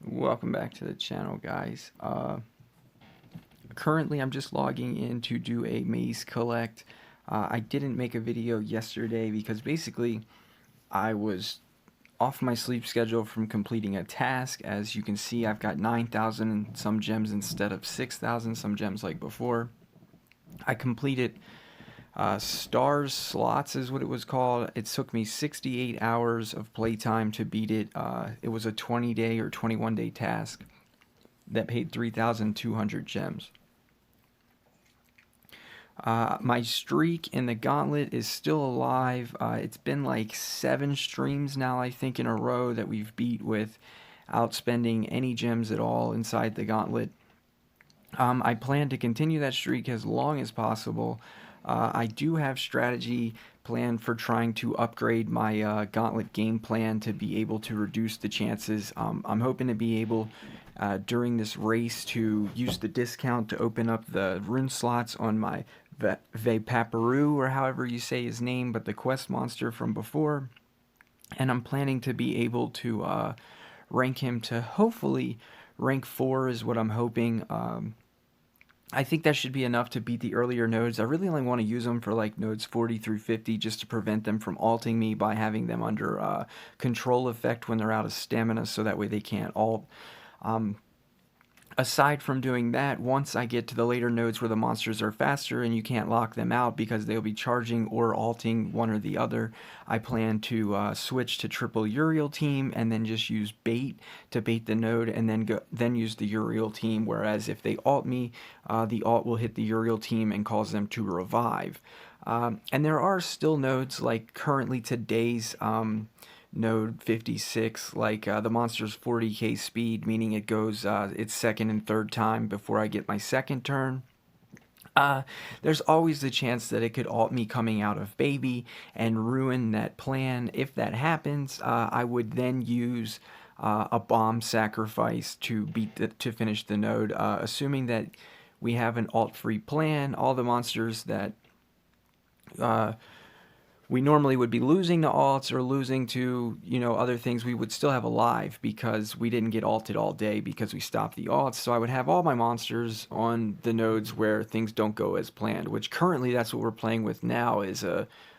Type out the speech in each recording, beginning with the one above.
Welcome back to the channel, guys. Currently, I'm just logging in to do a maze collect. I didn't make a video yesterday because basically I was off my sleep schedule from completing a task. As you can see, I've got 9,000 and some gems instead of 6,000 some gems like before. I completed Stars Slots is what it was called. It took me 68 hours of playtime to beat it. It was a 20-day or 21-day task that paid 3,200 gems. My streak in the Gauntlet is still alive. It's been like 7 streams now, I think, in a row that we've beat with outspending any gems at all inside the Gauntlet. I plan to continue that streak as long as possible. I do have strategy planned for trying to upgrade my Gauntlet game plan to be able to reduce the chances. I'm hoping to be able during this race to use the discount to open up the rune slots on my Vepaparu, or however you say his name, but the quest monster from before. And I'm planning to be able to rank him to hopefully rank 4 is what I'm hoping. I think that should be enough to beat the earlier nodes. I really only want to use them for like nodes 40 through 50 just to prevent them from alting me by having them under control effect when they're out of stamina, so that way they can't alt. Aside from doing that, once I get to the later nodes where the monsters are faster and you can't lock them out because they'll be charging or alting one or the other, I plan to switch to triple Uriel team and then just use bait to bait the node, and then use the Uriel team. Whereas if they alt me, the alt will hit the Uriel team and cause them to revive. And there are still nodes like currently today's node 56, like the monster's 40k speed, meaning it goes its second and third time before I get my second turn. There's always the chance that it could alt me coming out of baby and ruin that plan. If that happens, I would then use a bomb sacrifice to to finish the node, assuming that we have an alt-free plan. All the monsters that uh, we normally would be losing to alts or losing to, other things, we would still have alive because we didn't get alted all day because we stopped the alts. So I would have all my monsters on the nodes where things don't go as planned, which currently that's what we're playing with now, is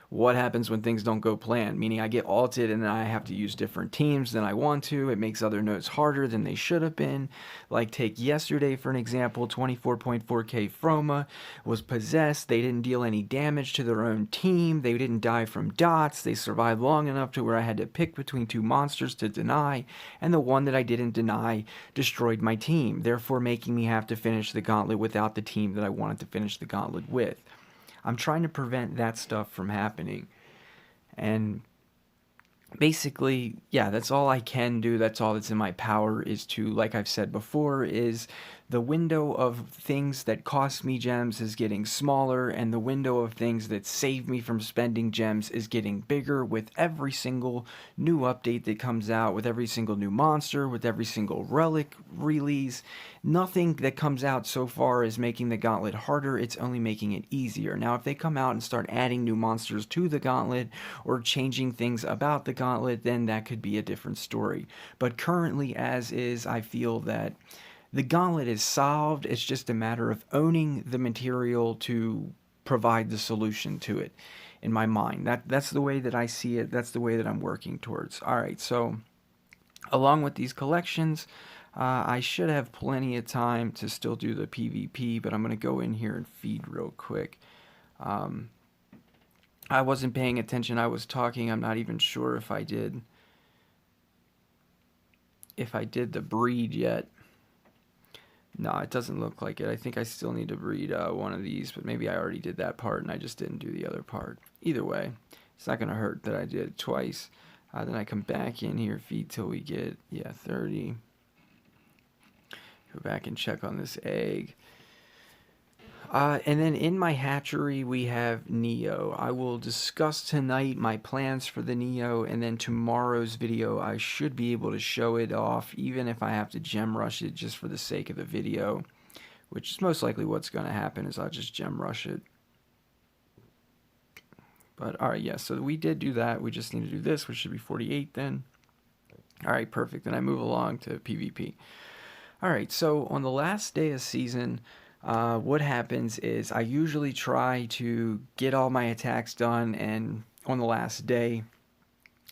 what happens when things don't go planned, meaning I get alted and then I have to use different teams than I want to. It makes other nodes harder than they should have been. Like, take yesterday for an example. 24.4k Froma was possessed. They didn't deal any damage to their own team. They didn't die from dots. They survived long enough to where I had to pick between 2 monsters to deny, and the one that I didn't deny destroyed my team, therefore making me have to finish the gauntlet without the team that I wanted to finish the gauntlet with. I'm trying to prevent that stuff from happening. And basically, yeah, that's all I can do. That's all that's in my power, is to, like I've said before, is the window of things that cost me gems is getting smaller, and the window of things that save me from spending gems is getting bigger with every single new update that comes out, with every single new monster, with every single relic release. Nothing that comes out so far is making the gauntlet harder, it's only making it easier. Now, if they come out and start adding new monsters to the gauntlet or changing things about the gauntlet, then that could be a different story. But currently, as is, I feel that the gauntlet is solved. It's just a matter of owning the material to provide the solution to it, in my mind. That's the way that I see it. That's the way that I'm working towards. All right, so along with these collections, I should have plenty of time to still do the PvP, but I'm going to go in here and feed real quick. I wasn't paying attention. I was talking. I'm not even sure if I did the breed yet. No, it doesn't look like it. I think I still need to breed one of these, but maybe I already did that part and I just didn't do the other part. Either way, it's not going to hurt that I did it twice. Then I come back in here, feed till we get, 30. Go back and check on this egg. And then in my hatchery, we have Neo. I will discuss tonight my plans for the Neo, and then tomorrow's video, I should be able to show it off, even if I have to gem rush it just for the sake of the video, which is most likely what's going to happen, is I'll just gem rush it. But, alright, yeah, so we did do that. We just need to do this, which should be 48 then. All right, perfect. Then I move along to PvP. All right, so on the last day of season, what happens is I usually try to get all my attacks done, and on the last day,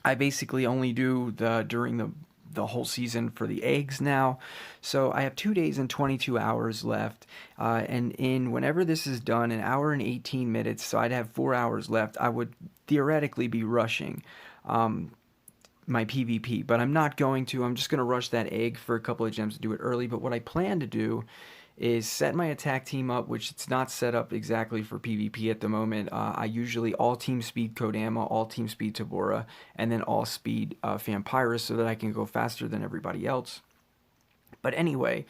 I basically only do during the whole season for the eggs now. So I have 2 days and 22 hours left, and in whenever this is done, an hour and 18 minutes. So I'd have 4 hours left. I would theoretically be rushing. My PvP, but I'm not going to. I'm just going to rush that egg for a couple of gems to do it early. But what I plan to do is set my attack team up, which it's not set up exactly for PvP at the moment. I usually all team speed Kodama, all team speed Tabora, and then all speed Vampyrus so that I can go faster than everybody else. But anyway,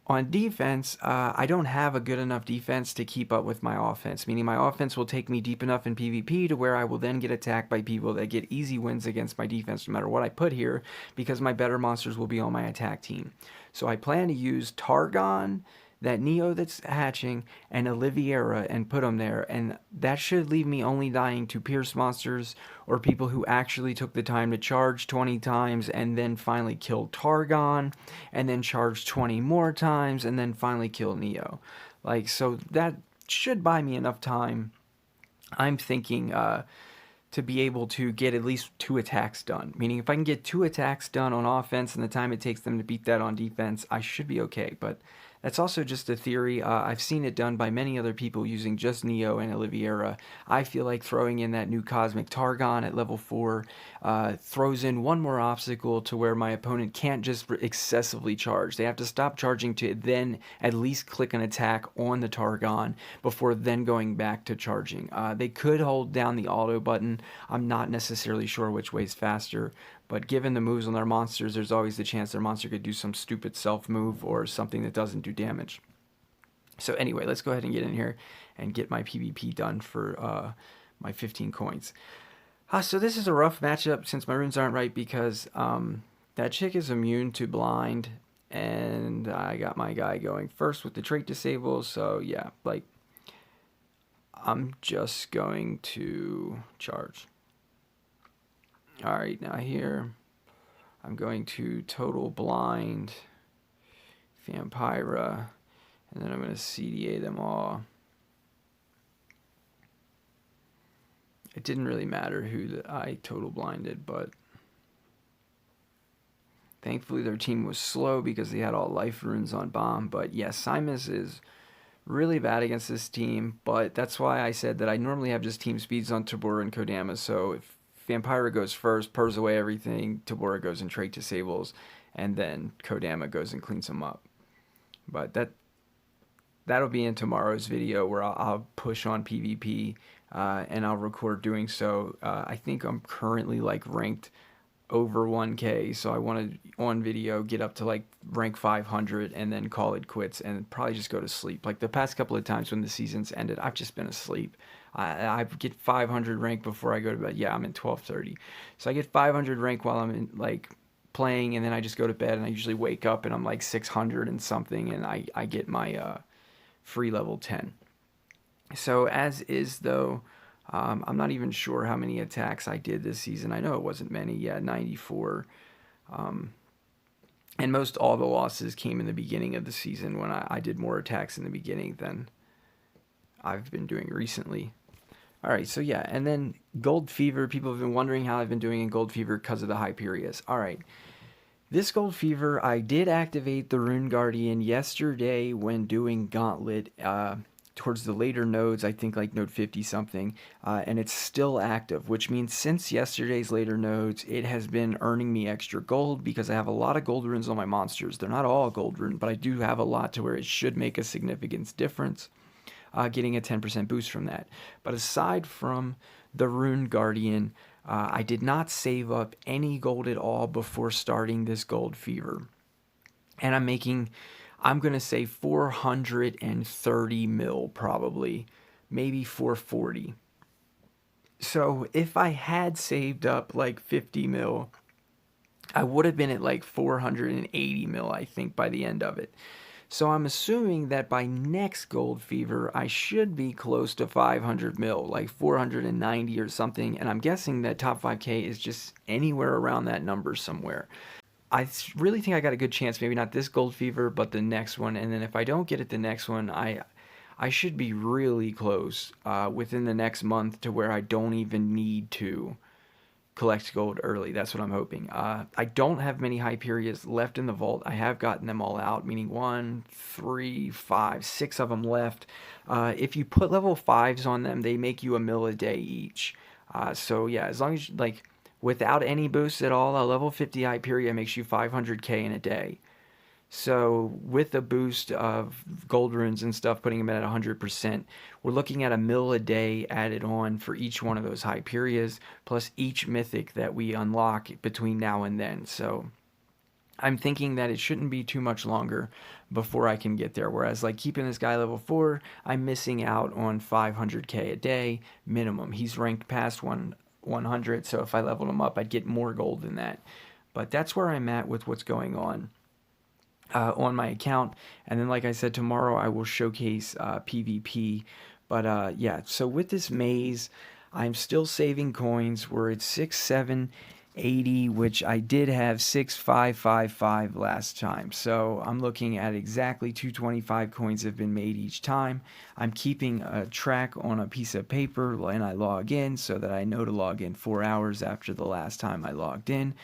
on defense, I don't have a good enough defense to keep up with my offense, meaning my offense will take me deep enough in PvP to where I will then get attacked by people that get easy wins against my defense no matter what I put here, because my better monsters will be on my attack team. So I plan to use Targon, that Neo that's hatching, and Oliviera, and put them there, and that should leave me only dying to Pierce monsters or people who actually took the time to charge 20 times and then finally killed Targon, and then charge 20 more times and then finally kill Neo. Like, so that should buy me enough time, I'm thinking, to be able to get at least 2 attacks done. Meaning, if I can get 2 attacks done on offense and the time it takes them to beat that on defense, I should be okay. But that's also just a theory. I've seen it done by many other people using just Neo and Oliviera. I feel like throwing in that new Cosmic Targon at level 4 throws in one more obstacle to where my opponent can't just excessively charge. They have to stop charging to then at least click an attack on the Targon before then going back to charging. They could hold down the auto button. I'm not necessarily sure which way is faster, but given the moves on their monsters, there's always the chance their monster could do some stupid self-move or something that doesn't do damage. So anyway, let's go ahead and get in here and get my PvP done for my 15 coins. So this is a rough matchup since my runes aren't right because that chick is immune to blind, and I got my guy going first with the trait disable, so yeah, like, I'm just going to charge. Alright, now here, I'm going to total blind Vampira, and then I'm going to CDA them all. It didn't really matter who I total blinded, but thankfully their team was slow because they had all life runes on bomb. But yes, Simus is really bad against this team, but that's why I said that I normally have just team speeds on Tabora and Kodama, so if Vampira goes first, purrs away everything, Tabora goes and trait disables, and then Kodama goes and cleans them up. But that'll be in tomorrow's video where I'll push on PvP, and I'll record doing so. I think I'm currently like ranked over 1k, so I want to on video get up to like rank 500 and then call it quits and probably just go to sleep. Like the past couple of times when the season's ended, I've just been asleep. I get 500 rank before I go to bed. Yeah, I'm in 1230, so I get 500 rank while I'm in like playing, and then I just go to bed, and I usually wake up and I'm like 600 and something, and I get my free level 10. So as is though, I'm not even sure how many attacks I did this season. I know it wasn't many. Yeah, 94. And most all the losses came in the beginning of the season when I did more attacks in the beginning than I've been doing recently. Alright, so yeah, and then Gold Fever. People have been wondering how I've been doing in Gold Fever because of the Hyperius. Alright, this Gold Fever, I did activate the Rune Guardian yesterday when doing Gauntlet, towards the later nodes, I think like node 50 something, and it's still active, which means since yesterday's later nodes, it has been earning me extra gold because I have a lot of gold runes on my monsters. They're not all gold rune, but I do have a lot to where it should make a significant difference, getting a 10% boost from that. But aside from the Rune Guardian, I did not save up any gold at all before starting this Gold Fever. And I'm going to say 430 mil probably, maybe 440. So if I had saved up like 50 mil, I would have been at like 480 mil, I think, by the end of it. So I'm assuming that by next Gold Fever, I should be close to 500 mil, like 490 or something. And I'm guessing that top 5K is just anywhere around that number somewhere. Really think I got a good chance, maybe not this Gold Fever, but the next one. And then if I don't get it the next one, I should be really close within the next month to where I don't even need to collect gold early. That's what I'm hoping. I don't have many Hyperias left in the vault. I have gotten them all out, meaning 1, 3, 5, 6 of them left. If you put level 5s on them, they make you a mil a day each. So yeah, as long as like without any boosts at all, a level 50 Hyperia makes you 500k in a day. So with a boost of gold runes and stuff, putting them at 100%, we're looking at a mil a day added on for each one of those Hyperias, plus each mythic that we unlock between now and then. So I'm thinking that it shouldn't be too much longer before I can get there. Whereas like keeping this guy level 4, I'm missing out on 500k a day minimum. He's ranked past 100, so if I leveled him up, I'd get more gold than that. But that's where I'm at with what's going on my account. And then like I said, tomorrow I will showcase PvP. But yeah, so with this maze, I'm still saving coins. We're at 6,780, which I did have 6,555 last time. So I'm looking at exactly 225 coins have been made each time. I'm keeping a track on a piece of paper and I log in so that I know to log in 4 hours after the last time I logged in.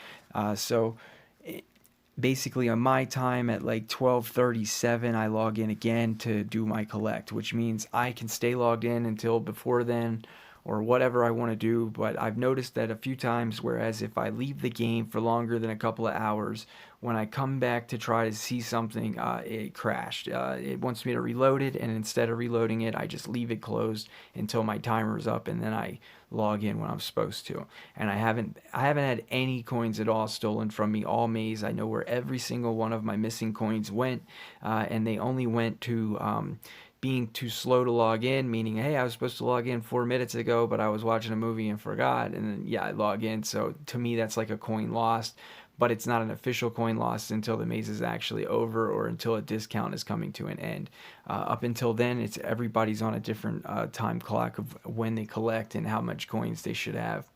Basically on my time at like 12:37 I log in again to do my collect, which means I can stay logged in until before then or whatever I want to do. But I've noticed that a few times, whereas if I leave the game for longer than a couple of hours, when I come back to try to see something, it crashed. It wants me to reload it, and instead of reloading it, I just leave it closed until my timer's up, and then I log in when I'm supposed to. And I haven't had any coins at all stolen from me all maze. I know where every single one of my missing coins went, and they only went to being too slow to log in, meaning, hey, I was supposed to log in 4 minutes ago, but I was watching a movie and forgot, and then yeah, I log in. So to me, that's like a coin lost, but it's not an official coin lost until the maze is actually over or until a discount is coming to an end. Up until then, it's everybody's on a different time clock of when they collect and how much coins they should have.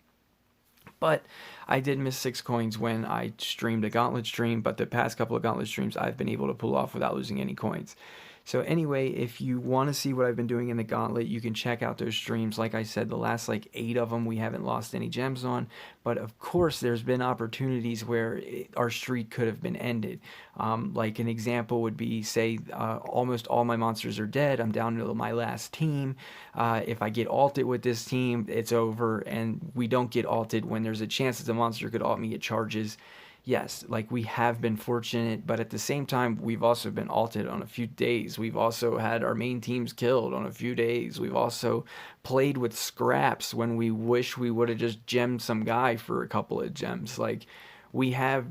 But I did miss 6 coins when I streamed a Gauntlet stream, but the past couple of Gauntlet streams I've been able to pull off without losing any coins. So anyway, if you want to see what I've been doing in the Gauntlet, you can check out those streams. Like I said, the last like 8 of them we haven't lost any gems on. But of course, there's been opportunities where our streak could have been ended. Like an example would be, say, almost all my monsters are dead. I'm down to my last team. If I get alted with this team, it's over. And we don't get alted when there's a chance that the monster could alt me. It charges. Yes, like we have been fortunate, but at the same time, we've also been alted on a few days. We've also had our main teams killed on a few days. We've also played with scraps when we wish we would have just gemmed some guy for a couple of gems. Like, we have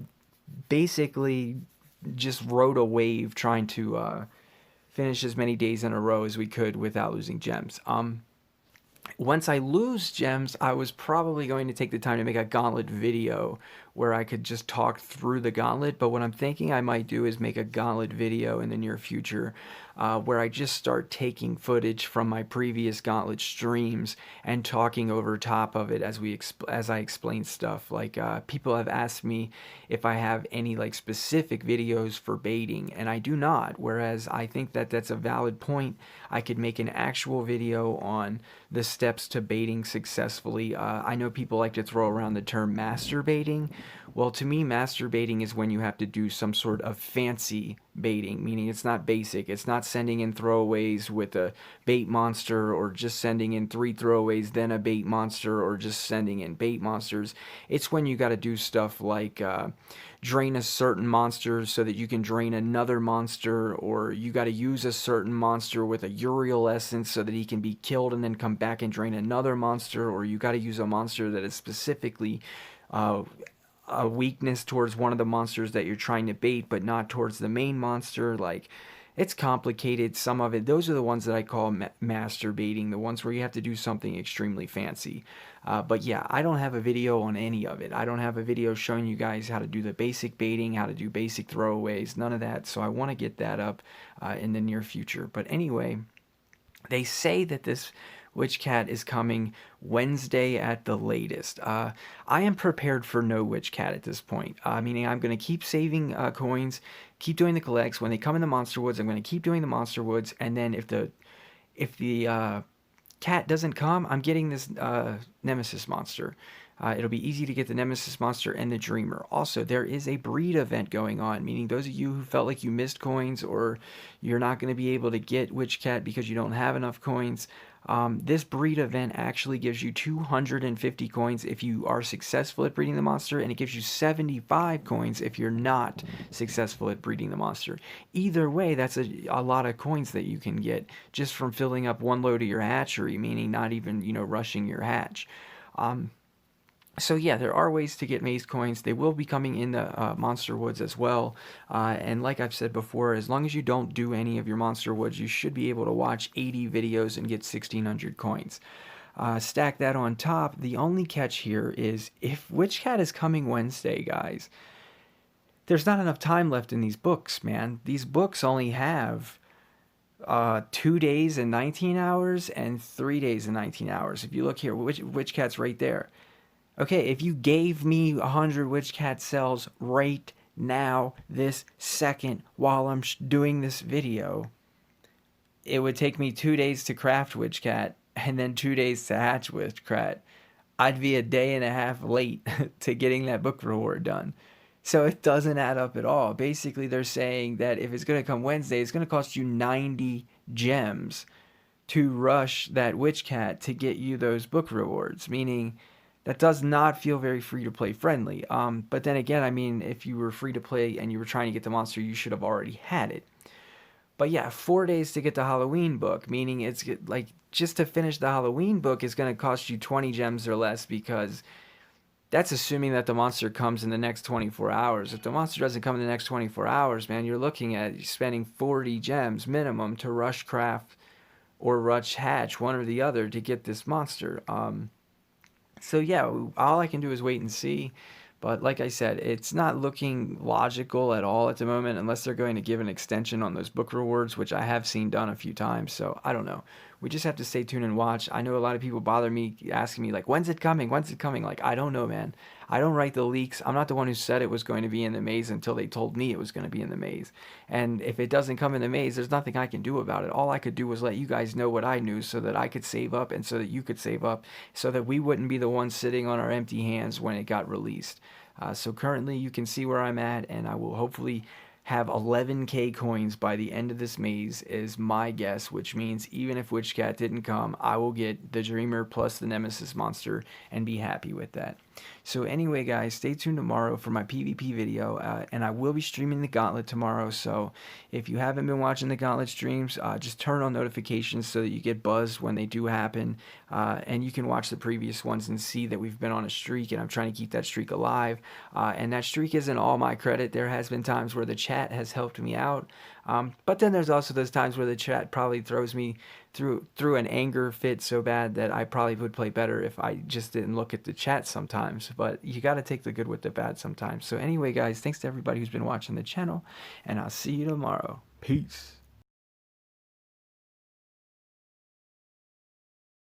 basically just rode a wave trying to finish as many days in a row as we could without losing gems. Once I lose gems, I was probably going to take the time to make a Gauntlet video where I could just talk through the Gauntlet. But what I'm thinking I might do is make a Gauntlet video in the near future where I just start taking footage from my previous Gauntlet streams and talking over top of it as I explain stuff. Like people have asked me if I have any like specific videos for baiting, and I do not. Whereas I think that that's a valid point. I could make an actual video on the steps to baiting successfully. I know people like to throw around the term masturbating. Well, to me, masturbating is when you have to do some sort of fancy baiting, meaning it's not basic. It's not sending in throwaways with a bait monster or just sending in 3 throwaways, then a bait monster, or just sending in bait monsters. It's when you got to do stuff like drain a certain monster so that you can drain another monster, or you got to use a certain monster with a Uriel essence so that he can be killed and then come back and drain another monster, or you got to use a monster that is specifically a weakness towards one of the monsters that you're trying to bait, but not towards the main monster. Like, It's complicated, some of it. Those are the ones that I call master baiting, the ones where you have to do something extremely fancy. But yeah, I don't have a video on any of it. I don't have a video showing you guys how to do the basic baiting, how to do basic throwaways, none of that. So I want to get that up in the near future. But anyway, they say that this Witchcat is coming Wednesday at the latest. I am prepared for no Witchcat at this point, meaning I'm going to keep saving coins, keep doing the collects. When they come in the Monster Woods, I'm going to keep doing the Monster Woods, and then if the cat doesn't come, I'm getting this Nemesis monster. It'll be easy to get the Nemesis monster and the Dreamer. Also, there is a breed event going on, meaning those of you who felt like you missed coins or you're not going to be able to get Witchcat because you don't have enough coins, this breed event actually gives you 250 coins if you are successful at breeding the monster, and it gives you 75 coins if you're not successful at breeding the monster. Either way, that's a lot of coins that you can get just from filling up one load of your hatchery, meaning not even, rushing your hatch. So yeah, there are ways to get maze coins. They will be coming in the Monster Woods as well. And like I've said before, as long as you don't do any of your Monster Woods, you should be able to watch 80 videos and get 1,600 coins. Stack that on top. The only catch here is if Witchcat is coming Wednesday, guys, there's not enough time left in these books, man. These books only have 2 days and 19 hours and 3 days and 19 hours. If you look here, Witchcat's right there. Okay, if you gave me 100 Witchcat cells right now, this second, while I'm doing this video, it would take me 2 days to craft Witchcat and then 2 days to hatch Witchcat. I'd be a day and a half late to getting that book reward done. So it doesn't add up at all. Basically, they're saying that if it's going to come Wednesday, it's going to cost you 90 gems to rush that Witchcat to get you those book rewards, meaning that does not feel very free-to-play friendly. But then again, I mean, if you were free-to-play and you were trying to get the monster, you should have already had it. But yeah, 4 days to get the Halloween book, meaning it's like just to finish the Halloween book is going to cost you 20 gems or less, because that's assuming that the monster comes in the next 24 hours. If the monster doesn't come in the next 24 hours, man, you're looking at spending 40 gems minimum to rush craft or rush hatch, one or the other, to get this monster. So yeah, all I can do is wait and see. But like I said, it's not looking logical at all at the moment unless they're going to give an extension on those book rewards, which I have seen done a few times. So I don't know. We just have to stay tuned and watch. I know a lot of people bother me asking me, like, when's it coming? When's it coming? Like, I don't know, man. I don't write the leaks. I'm not the one who said it was going to be in the maze until they told me it was going to be in the maze. And if it doesn't come in the maze, there's nothing I can do about it. All I could do was let you guys know what I knew so that I could save up and so that you could save up so that we wouldn't be the ones sitting on our empty hands when it got released. So currently you can see where I'm at, and I will hopefully have 11k coins by the end of this maze is my guess, which means even if Witchcat didn't come, I will get the Dreamer plus the Nemesis monster and be happy with that. So anyway, guys, stay tuned tomorrow for my PvP video, and I will be streaming the Gauntlet tomorrow, so if you haven't been watching the Gauntlet streams, just turn on notifications so that you get buzzed when they do happen, and you can watch the previous ones and see that we've been on a streak, and I'm trying to keep that streak alive, and that streak isn't all my credit. There has been times where the chat has helped me out, but then there's also those times where the chat probably throws me through an anger fit so bad that I probably would play better if I just didn't look at the chat sometimes. But you got to take the good with the bad sometimes. So anyway, guys, thanks to everybody who's been watching the channel, and I'll see you tomorrow. Peace.